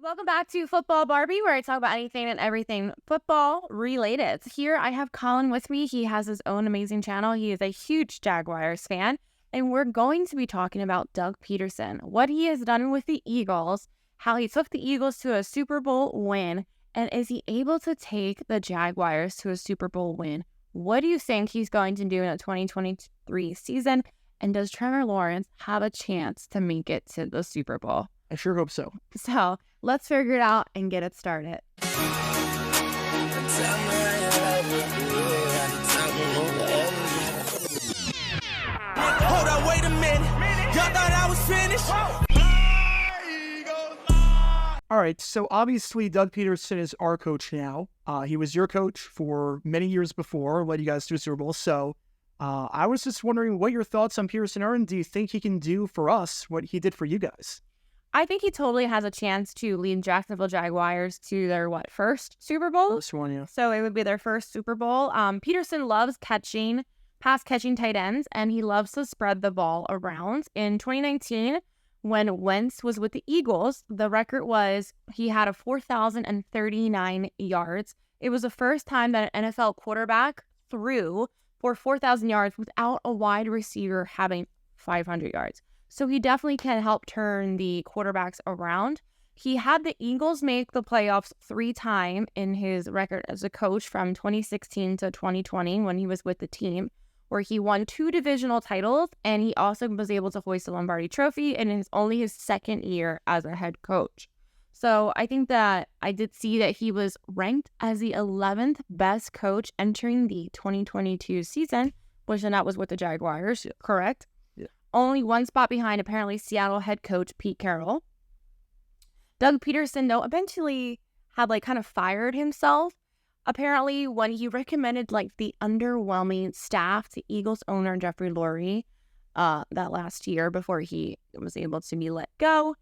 Welcome back to Football Barbie, where I talk about anything and everything football related. Here I have Colin with me. He has his own amazing channel. He is a huge Jaguars fan, and we're going to be talking about Doug Pederson, what he has done with the Eagles, how he took the Eagles to a Super Bowl win, and is he able to take the Jaguars to a Super Bowl win? What do you think he's going to do in the 2023 season? And does Trevor Lawrence have a chance to make it to the Super Bowl? I sure hope so. So let's figure it out and get it started. Hold on, wait a minute. Y'all thought I was finished? All right, so obviously Doug Pederson is our coach now. He was your coach for many years before, led you guys to a Super Bowl. So I was just wondering what your thoughts on Pederson are, and do you think he can do for us what he did for you guys? I think he totally has a chance to lead Jacksonville Jaguars to their, first Super Bowl? First one, yeah. So it would be their first Super Bowl. Pederson loves pass-catching tight ends, and he loves to spread the ball around. In 2019, when Wentz was with the Eagles, the record was he had 4,039 yards. It was the first time that an NFL quarterback threw for 4,000 yards without a wide receiver having 500 yards. So he definitely can help turn the quarterbacks around. He had the Eagles make the playoffs 3 times in his record as a coach from 2016 to 2020 when he was with the team, where he won 2 divisional titles, and he also was able to hoist the Lombardi Trophy in only his second year as a head coach. So I think that I did see that he was ranked as the 11th best coach entering the 2022 season, and that was with the Jaguars, correct? Only 1 spot behind, apparently, Seattle head coach Pete Carroll. Doug Pederson, though, eventually had, kind of fired himself. Apparently, when he recommended, the underwhelming staff to Eagles owner Jeffrey Lurie that last year before he was able to be let go.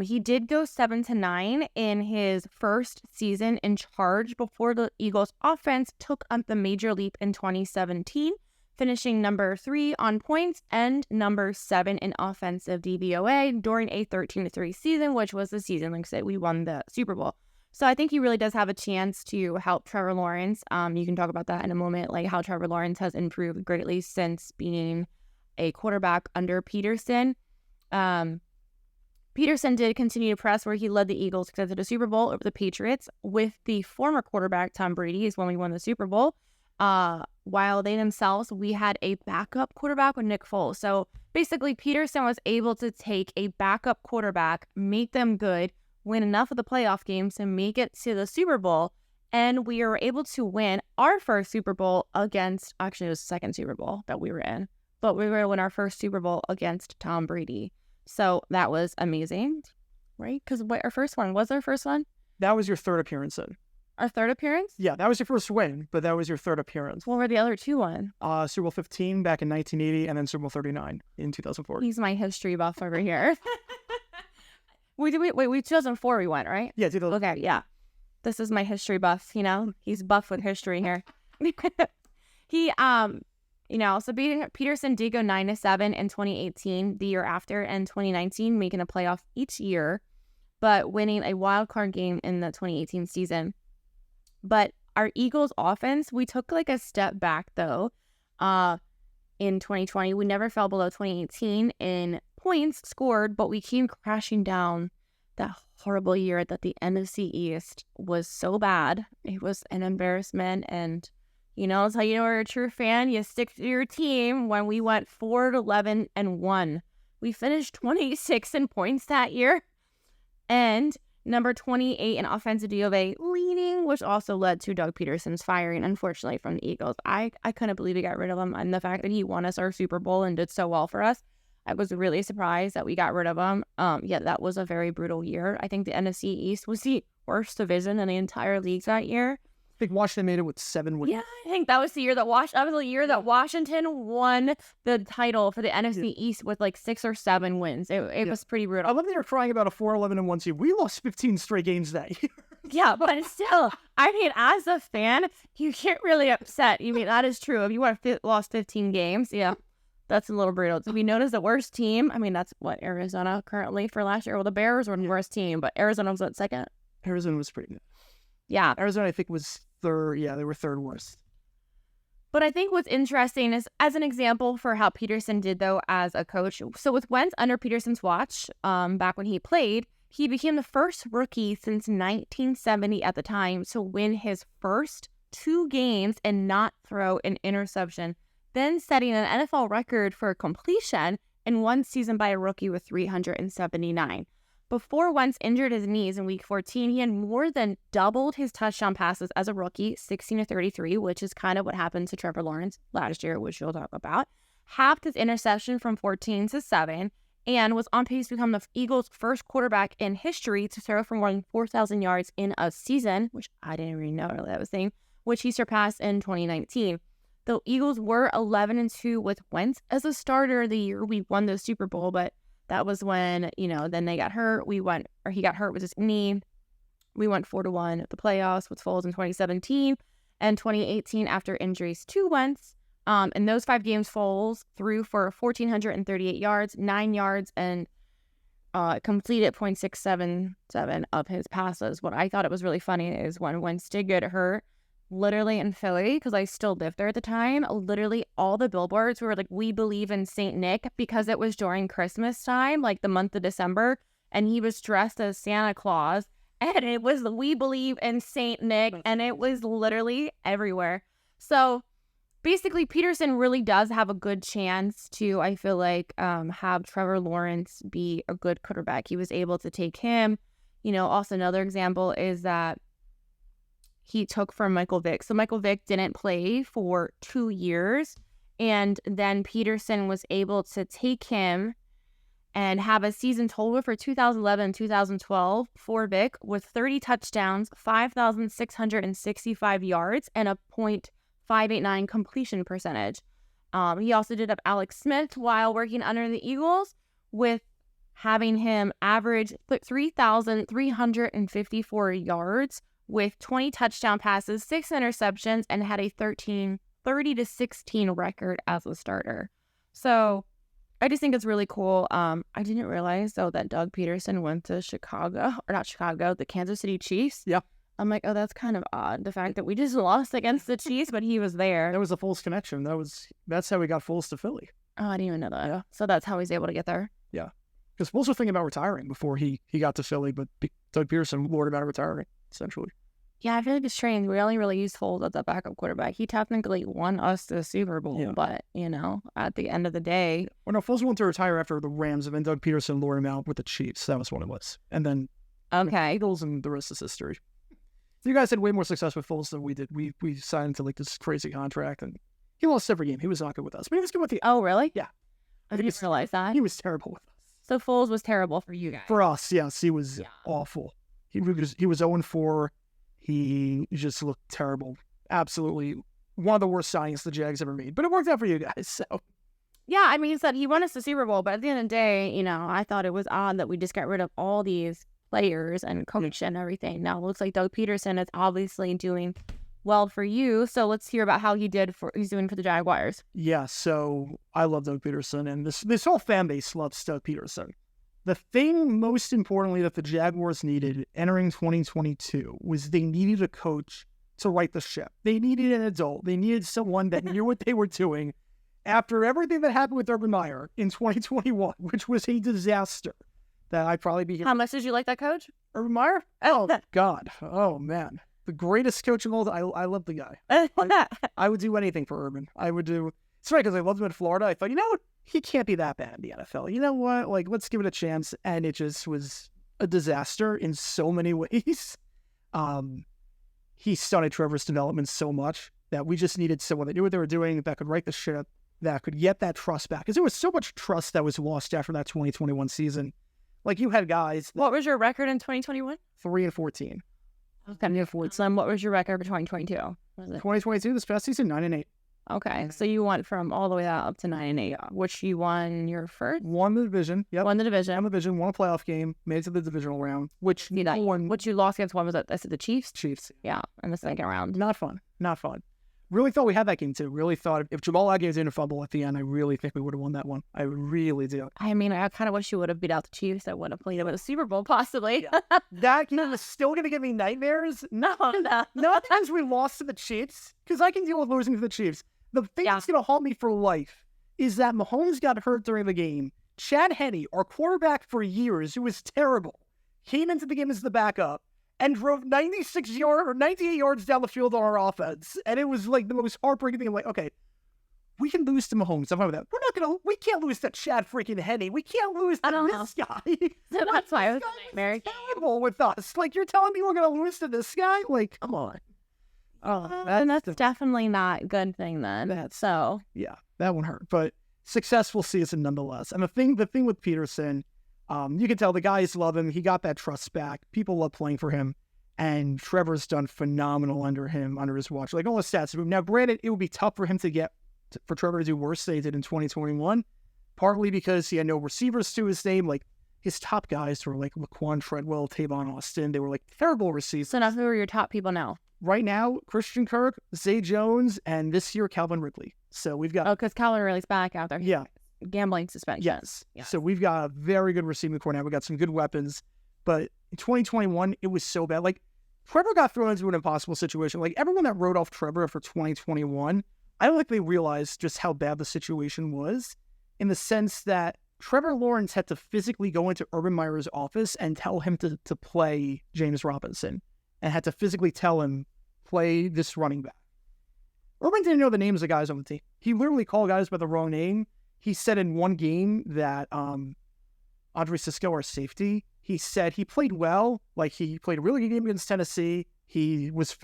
He did go 7-9 in his first season in charge before the Eagles offense took up the major leap in 2017. Finishing number 3 on points and number 7 in offensive DVOA during a 13-3 season, which was the season, like I said, we won the Super Bowl. So I think he really does have a chance to help Trevor Lawrence. You can talk about that in a moment, like how Trevor Lawrence has improved greatly since being a quarterback under Pederson. Pederson did continue to press where he led the Eagles to the Super Bowl over the Patriots with the former quarterback Tom Brady is when we won the Super Bowl. While they themselves, we had a backup quarterback with Nick Foles. So basically, Pederson was able to take a backup quarterback, make them good, win enough of the playoff games to make it to the Super Bowl. And we were able to win our first Super Bowl against, actually it was the second Super Bowl that we were in, but we were going to win our first Super Bowl against Tom Brady. So that was amazing, right? Because our first one, was our first one? That was your third appearance then. Our third appearance? Yeah, that was your first win, but that was your third appearance. What were the other 2 ones? Super Bowl 15 back in 1980, and then Super Bowl 39 in 2004. He's my history buff over here. we 2004 we went, right? Yeah, 2004. Okay, yeah. This is my history buff, He's buff with history here. He, so Pederson did go 9-7 in 2018, the year after, and 2019, making a playoff each year, but winning a wild card game in the 2018 season. But our Eagles offense, we took a step back though. In 2020, we never fell below 2018 in points scored, but we came crashing down that horrible year that the NFC East was so bad. It was an embarrassment, and it's how you know you're a true fan. You stick to your team. When we went 4-11-1, we finished 26 in points that year, and number 28 in offensive DVOA leading, which also led to Doug Pederson's firing, unfortunately, from the Eagles. I couldn't believe we got rid of him, and the fact that he won us our Super Bowl and did so well for us, I was really surprised that we got rid of him. That was a very brutal year. I think the NFC East was the worst division in the entire league that year. I think Washington made it with 7 wins. Yeah, I think that was the year that Washington won the title for the NFC East with 6 or 7 wins. It was pretty brutal. I love that you're crying about a 4-11-1 team. We lost 15 straight games that year. Yeah, but still, as a fan, you get really upset. That is true. If you would have lost 15 games, yeah. That's a little brutal. So we noticed the worst team. I mean, that's what Arizona currently for last year. Well, the Bears were the worst team, but Arizona was what, second? Arizona was pretty good. Yeah. Arizona, I think, was third. Yeah, they were third worst. But I think what's interesting is, as an example for how Pederson did, though, as a coach. So with Wentz under Pederson's watch, back when he played, he became the first rookie since 1970 at the time to win his first 2 games and not throw an interception, then setting an NFL record for completion in one season by a rookie with 379. Before Wentz injured his knees in Week 14, he had more than doubled his touchdown passes as a rookie, 16-33, which is kind of what happened to Trevor Lawrence last year, which you'll talk about. Halved his interception from 14 to 7, and was on pace to become the Eagles' first quarterback in history to throw for more than 4,000 yards in a season, which I didn't really know that was a thing, which he surpassed in 2019. The Eagles were 11-2 with Wentz as a starter the year we won the Super Bowl, but that was when, then they got hurt. He got hurt with his knee. We went 4-1 at the playoffs with Foles in 2017 and 2018 after injuries to Wentz. In those 5 games, Foles threw for 1,438 yards, 9 yards, and completed 0.677 of his passes. What I thought it was really funny is when Wentz did get hurt, literally in Philly, because I still lived there at the time, literally all the billboards were like, "We believe in Saint Nick," because it was during Christmas time, like the month of December, and he was dressed as Santa Claus, and it was "We believe in Saint Nick," and it was literally everywhere. So basically, Pederson really does have a good chance to, I feel like, have Trevor Lawrence be a good quarterback. He was able to take him. Also another example is that he took from Michael Vick. So Michael Vick didn't play for 2 years, and then Pederson was able to take him and have a season total for 2011 2012 for Vick with 30 touchdowns, 5,665 yards, and a .589 completion percentage. He also did have Alex Smith while working under the Eagles, with having him average 3,354 yards with 20 touchdown passes, 6 interceptions, and had a 30-16 record as a starter. So I just think it's really cool. I didn't realize, though, that Doug Pederson went to the Kansas City Chiefs. Yeah. I'm like, oh, that's kind of odd. The fact that we just lost against the Chiefs, but he was there. That was a Foles connection. That's how we got Foles to Philly. Oh, I didn't even know that. Yeah. So that's how he's able to get there. Yeah. Because Foles was thinking about retiring before he got to Philly, but Doug Pederson lured him out of retiring, essentially. Yeah, I feel like it's strange. We only really used Foles as a backup quarterback. He technically won us the Super Bowl, but, at the end of the day. Well, no, Foles wanted to retire after the Rams, and then Doug Pederson lured him out with the Chiefs. That was what it was. And then Eagles, and the rest is history. You guys had way more success with Foles than we did. We signed into this crazy contract, and he lost every game. He was not good with us, but he was good with the. Oh, really? Yeah, I didn't realize that. He was terrible with us. So Foles was terrible for you guys. For us, yes, he was awful. He was 0-4. He just looked terrible. Absolutely one of the worst signings the Jags ever made. But it worked out for you guys. So yeah, I mean, he said he won us the Super Bowl, but at the end of the day, I thought it was odd that we just got rid of all these players and coach and everything. Now it looks like Doug Pederson is obviously doing well for you. So let's hear about how he's doing for the Jaguars. Yeah, so I love Doug Pederson, and this whole fan base loves Doug Pederson. The thing most importantly that the Jaguars needed entering 2022 was they needed a coach to right the ship. They needed an adult. They needed someone that knew what they were doing after everything that happened with Urban Meyer in 2021, which was a disaster. That I'd probably be here. How much did you like that coach? Urban Meyer? Oh, God. Oh, man. The greatest coach of all time. I love the guy. I would do anything for Urban. I would do. It's right, because I loved him in Florida. I thought, what? He can't be that bad in the NFL. You know what? Let's give it a chance. And it just was a disaster in so many ways. He started Trevor's development so much that we just needed someone that knew what they were doing, that could right the ship, that could get that trust back. Because there was so much trust that was lost after that 2021 season. You had guys. What was your record in 2021? 3-14. Okay. Slim, what was your record for 2022? 2022, this past season, 9-8. Okay, so you went from all the way up to 9-8, which you won your first? Won the division. Yep. Won the division. Won a playoff game, made it to the divisional round, which What you lost against, what was it? I said the Chiefs? Chiefs. Yeah, in the second round. Not fun. Really thought we had that game too. Really thought if Jamal Adams didn't fumble at the end, I really think we would have won that one. I really do. I mean, I kind of wish you would have beat out the Chiefs. I would have played them in the Super Bowl, possibly. Yeah. That game is still going to give me nightmares. No. Not because we lost to the Chiefs, because I can deal with losing to the Chiefs. The thing that's going to haunt me for life is that Mahomes got hurt during the game. Chad Henne, our quarterback for years, who was terrible, came into the game as the backup and drove 98 yards down the field on our offense. And it was like the most heartbreaking thing. I'm like, okay, we can lose to Mahomes. I'm fine with that. We can't lose to Chad freaking Henne. We can't lose to this guy. So that's why it was a nightmare. Terrible with us. Like, you're telling me we're going to lose to this guy? Like, come on. And that's definitely not a good thing then. Yeah, that one hurt. But successful season nonetheless. And the thing with Pederson, you can tell the guys love him. He got that trust back. People love playing for him. And Trevor's done phenomenal under his watch. Like, all the stats. Now, granted, it would be tough for him for Trevor to do worse than he did in 2021, partly because he had no receivers to his name. Like, his top guys were like Laquan Treadwell, Tavon Austin. They were like terrible receivers. So now who are your top people now? Right now, Christian Kirk, Zay Jones, and this year, Calvin Ridley. So we've got... Oh, because Calvin Ridley's back out there. Yeah. Gambling suspension. Yes. So we've got a very good receiving core now. We've got some good weapons. But in 2021, it was so bad. Like, Trevor got thrown into an impossible situation. Like, everyone that wrote off Trevor for 2021, I don't think they realized just how bad the situation was, in the sense that Trevor Lawrence had to physically go into Urban Meyer's office and tell him to play James Robinson, and had to physically tell him, play this running back. Urban didn't know the names of guys on the team. He literally called guys by the wrong name. He said in one game that Andre Sisco, our safety, he said he played well. Like, he played a really good game against Tennessee. He was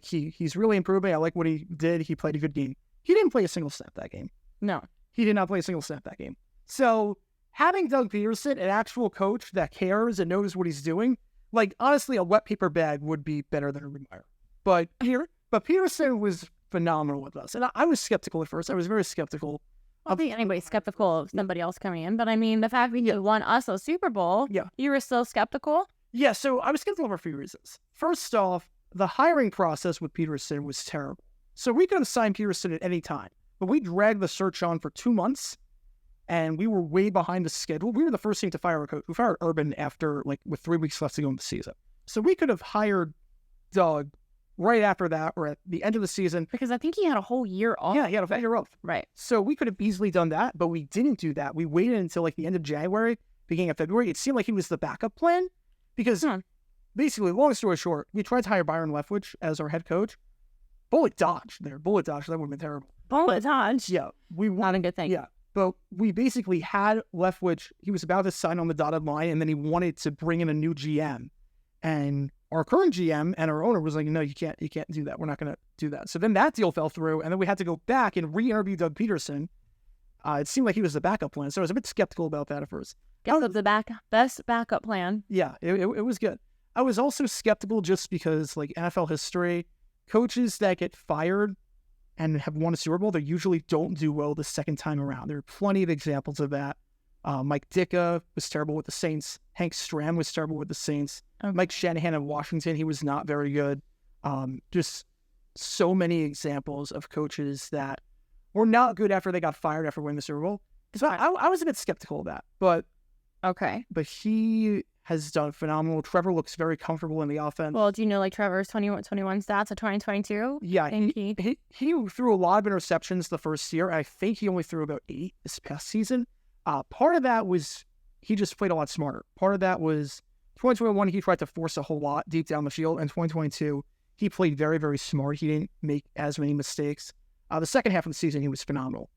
he's really improving. I like what he did. He played a good game. He didn't play a single snap that game. No. He did not play a single snap that game. So having Doug Pederson, an actual coach that cares and knows what he's doing, like, honestly, a wet paper bag would be better than Urban Meyer. But Pederson was phenomenal with us. And I was skeptical at first. I was very skeptical. I don't think anybody's skeptical of somebody else coming in. But, I mean, the fact that you won us a Super Bowl, you were still skeptical? Yeah, so I was skeptical for a few reasons. First off, the hiring process with Pederson was terrible. So we could have signed Pederson at any time. But we dragged the search on for 2 months, and we were way behind the schedule. We were the first team to fire a coach. We fired Urban after, with 3 weeks left to go in the season. So we could have hired Doug right after that, or at the end of the season. Because I think he had a whole year off. Yeah, he had a whole year off. Right. So we could have easily done that, but we didn't do that. We waited until the end of January, beginning of February. It seemed like he was the backup plan because basically, long story short, we tried to hire Byron Leftwich as our head coach. Bullet dodge. That would have been terrible. Bullet dodge? Yeah. Not a good thing. Yeah. But we basically had Leftwich. He was about to sign on the dotted line, and then he wanted to bring in a new GM. And our current GM and our owner was like, no, you can't do that. We're not going to do that. So then that deal fell through, and then we had to go back and re-interview Doug Pederson. It seemed like he was the backup plan, so I was a bit skeptical about that at first. The best backup plan. Yeah, it was good. I was also skeptical just because, NFL history, coaches that get fired and have won a Super Bowl, they usually don't do well the second time around. There are plenty of examples of that. Mike Ditka was terrible with the Saints. Hank Stram was terrible with the Saints. Okay. Mike Shanahan in Washington, he was not very good. Just so many examples of coaches that were not good after they got fired after winning the Super Bowl. So I was a bit skeptical of that. But he has done phenomenal. Trevor looks very comfortable in the offense. Well, do you know Trevor's 21 stats of 2022? Yeah, he threw a lot of interceptions the first year. I think he only threw about 8 this past season. Part of that was he just played a lot smarter. Part of that was 2021, he tried to force a whole lot deep down the field. And 2022, he played very, very smart. He didn't make as many mistakes. The second half of the season, he was phenomenal.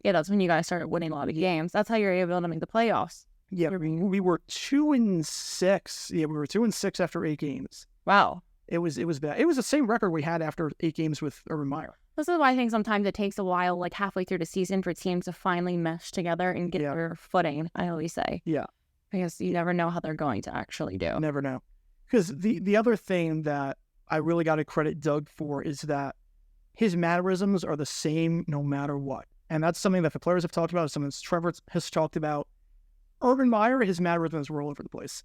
That's when you guys started winning a lot of games. That's how you're able to make the playoffs. Yeah, we were 2-6. Yeah, we were 2-6 after 8 games. Wow. It was bad. It was the same record we had after 8 games with Urban Meyer. This is why I think sometimes it takes a while, halfway through the season, for teams to finally mesh together and get their footing, I always say. Yeah. Because you never know how they're going to actually do. Never know. Because the other thing that I really got to credit Doug for is that his mannerisms are the same no matter what. And that's something that the players have talked about, something that Trevor has talked about. Urban Meyer, his mannerisms were all over the place.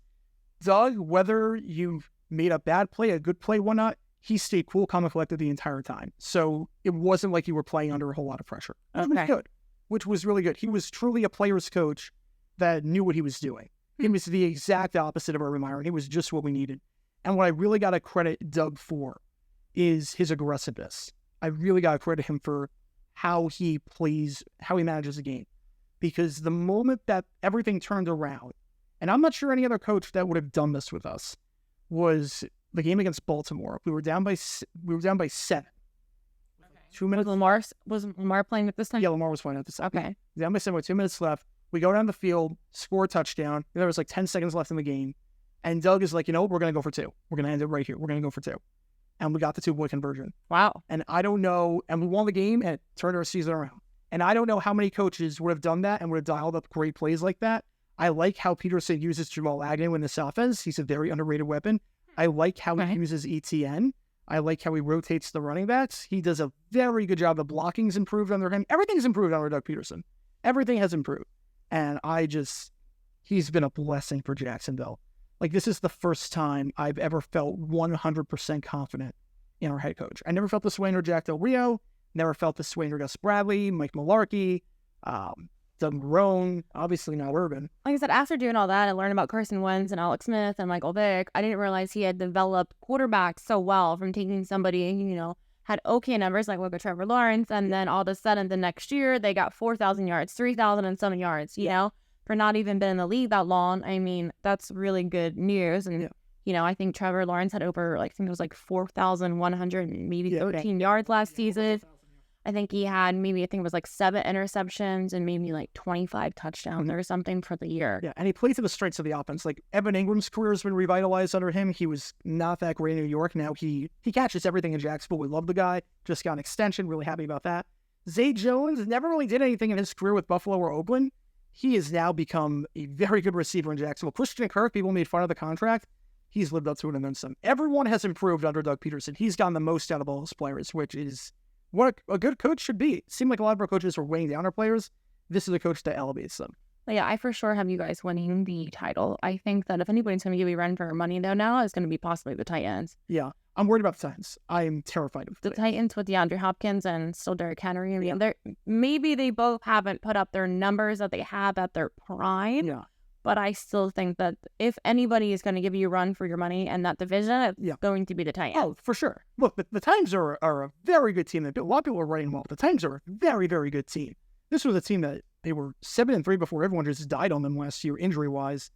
Doug, whether you made a bad play, a good play, whatnot, he stayed cool, calm, and collected the entire time. So it wasn't like you were playing under a whole lot of pressure. Which was good, which was really good. He was truly a player's coach that knew what he was doing. He was the exact opposite of Urban Meyer. He was just what we needed. And what I really got to credit Doug for is his aggressiveness. I really got to credit him for how he plays, how he manages the game. Because the moment that everything turned around, and I'm not sure any other coach that would have done this with us, was the game against Baltimore. We were down by 7. Okay. 2 minutes. Was Lamar playing at this time? Yeah, Lamar was playing at this time. Okay. Down by 7 with 2 minutes left. We go down the field, score a touchdown. There was like 10 seconds left in the game. And Doug is like, we're going to go for 2. We're going to end it right here. We're going to go for 2. And we got the 2-point conversion. Wow. And I don't know, and we won the game and turned our season around. And I don't know how many coaches would have done that and would have dialed up great plays like that. I like how Pederson uses Jamal Agnew in this offense. He's a very underrated weapon. I like how he uses ETN. I like how he rotates the running backs. He does a very good job. The blocking's improved under him. Everything's improved under Doug Pederson. Everything has improved. And he's been a blessing for Jacksonville. Like, this is the first time I've ever felt 100% confident in our head coach. I never felt this way under Jack Del Rio. Never felt this way under Gus Bradley, Mike Mularkey, Doug Marrone, obviously not Urban. Like I said, after doing all that, I learned about Carson Wentz and Alex Smith and Michael Vick. I didn't realize he had developed quarterbacks so well from taking somebody, had okay numbers like look at Trevor Lawrence, and then all of a sudden the next year they got 4,000 yards, 3,007 yards, for not even been in the league that long. I mean, that's really good news. And, I think Trevor Lawrence had over, I think it was like 4,100 maybe 13 yards last season. I think he had I think it was like 7 interceptions and maybe like 25 touchdowns or something for the year. Yeah, and he played to the strengths of the offense. Like, Evan Ingram's career has been revitalized under him. He was not that great in New York. Now he catches everything in Jacksonville. We love the guy. Just got an extension. Really happy about that. Zay Jones never really did anything in his career with Buffalo or Oakland. He has now become a very good receiver in Jacksonville. Christian Kirk, people made fun of the contract. He's lived up to it and then some. Everyone has improved under Doug Pederson. He's gotten the most out of all his players, which is what a good coach should be. It seemed like a lot of our coaches were weighing down our players. This is a coach that elevates them. Yeah, I for sure have you guys winning the title. I think that if anybody's going to give you run for money though now, it's going to be possibly the Titans. Yeah, I'm worried about the Titans. I am terrified of the Titans with DeAndre Hopkins and still Derrick Henry. Maybe they both haven't put up their numbers that they have at their prime. Yeah. But I still think that if anybody is going to give you a run for your money in that division, it's going to be the Titans. Oh, for sure. Look, the Titans are a very good team. A lot of people are writing them off. The Titans are a very, very good team. This was a team that they were 7-3 before everyone just died on them last year, injury-wise.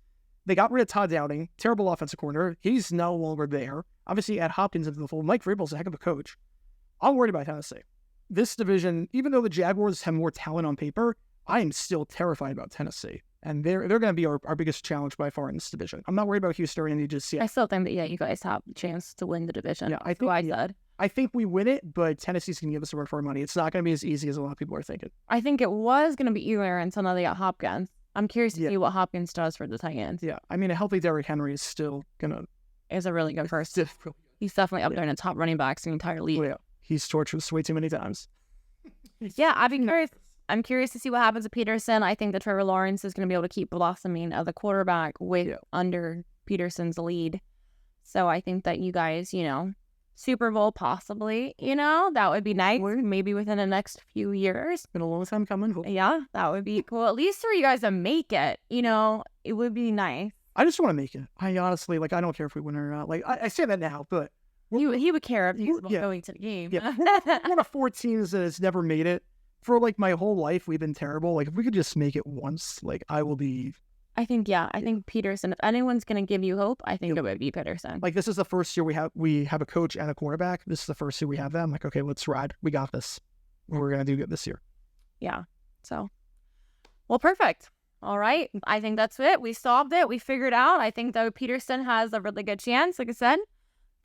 They got rid of Todd Downing, terrible offensive coordinator. He's no longer there. Obviously, add Hopkins into the fold. Mike Vrabel's a heck of a coach. I'm worried about Tennessee. This division, even though the Jaguars have more talent on paper, I am still terrified about Tennessee. And they're going to be our biggest challenge by far in this division. I'm not worried about Houston or Indy just yet. I still think that, you guys have a chance to win the division. Yeah, I think we win it, but Tennessee's going to give us a run for our money. It's not going to be as easy as a lot of people are thinking. I think it was going to be Ealer until now they got Hopkins. I'm curious to see what Hopkins does for the Titans. Yeah, I mean, a healthy Derrick Henry is still going to... Is a really good first. He's definitely up there in the top running backs in the entire league. Oh, yeah. He's tortured us way too many times. Yeah, I'm curious to see what happens with Pederson. I think that Trevor Lawrence is going to be able to keep blossoming as a quarterback under Pederson's lead. So I think that you guys, Super Bowl possibly, that would be nice. Maybe within the next few years. Been a long time coming. Yeah, that would be cool. At least for you guys to make it, it would be nice. I just want to make it. I honestly, I don't care if we win or not. I say that now, but... He would care if he was going to the game. Yeah. One of 4 teams that has never made it. For my whole life, we've been terrible. If we could just make it once, I will be... I think Pederson, if anyone's going to give you hope, I think it would be Pederson. This is the first year we have a coach and a quarterback. This is the first year we have that. I'm okay, let's ride. We got this. We're going to do good this year. Yeah. So, well, perfect. All right. I think that's it. We solved it. We figured out. I think that Pederson has a really good chance, like I said,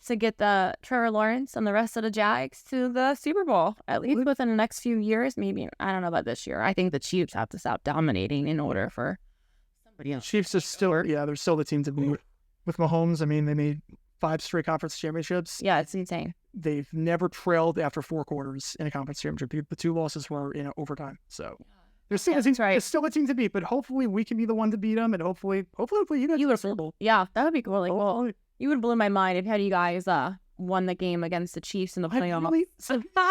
to get the Trevor Lawrence and the rest of the Jags to the Super Bowl, at least within the next few years. Maybe, I don't know about this year. I think the Chiefs have to stop dominating in order for somebody else. Chiefs are still, they're still the team to beat. With Mahomes, I mean, they made 5 straight conference championships. Yeah, it's insane. They've never trailed after 4 quarters in a conference championship. The 2 losses were in overtime. So there's still a team, it's still a team to beat, but hopefully we can be the one to beat them, and hopefully you guys are Super Bowl. Yeah, that would be cool. You would blow my mind if had you guys won the game against the Chiefs in the playoffs.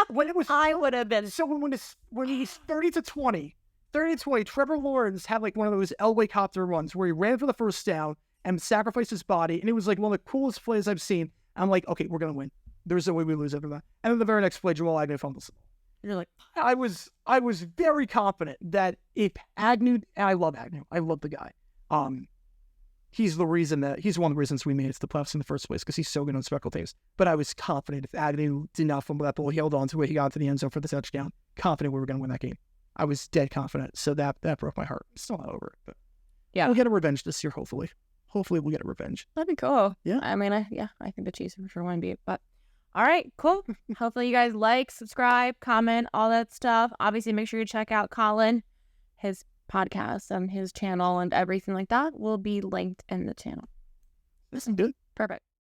When it was, I would have been. so when it was 30-20, Trevor Lawrence had like one of those Elway copter runs where he ran for the first down and sacrificed his body, and it was like one of the coolest plays I've seen. I'm like, okay, we're gonna win. There's no way we lose after that. And then the very next play, Jamal Agnew fumbles the ball. You're like, I was very confident that if Agnew, and I love Agnew, I love the guy. He's one of the reasons we made it to the playoffs in the first place because he's so good on special teams. But I was confident if Agnew did not fumble that ball, he held on to it, he got into the end zone for the touchdown. Confident we were going to win that game. I was dead confident. So that broke my heart. It's still not over. But yeah, we'll get a revenge this year. Hopefully we'll get a revenge. that'd be cool. Yeah. I mean, I think the Chiefs for sure want to beat. But all right, cool. Hopefully you guys like, subscribe, comment, all that stuff. Obviously, make sure you check out Colin, his podcast and his channel and everything like that will be linked in the channel. Listen, good. Perfect.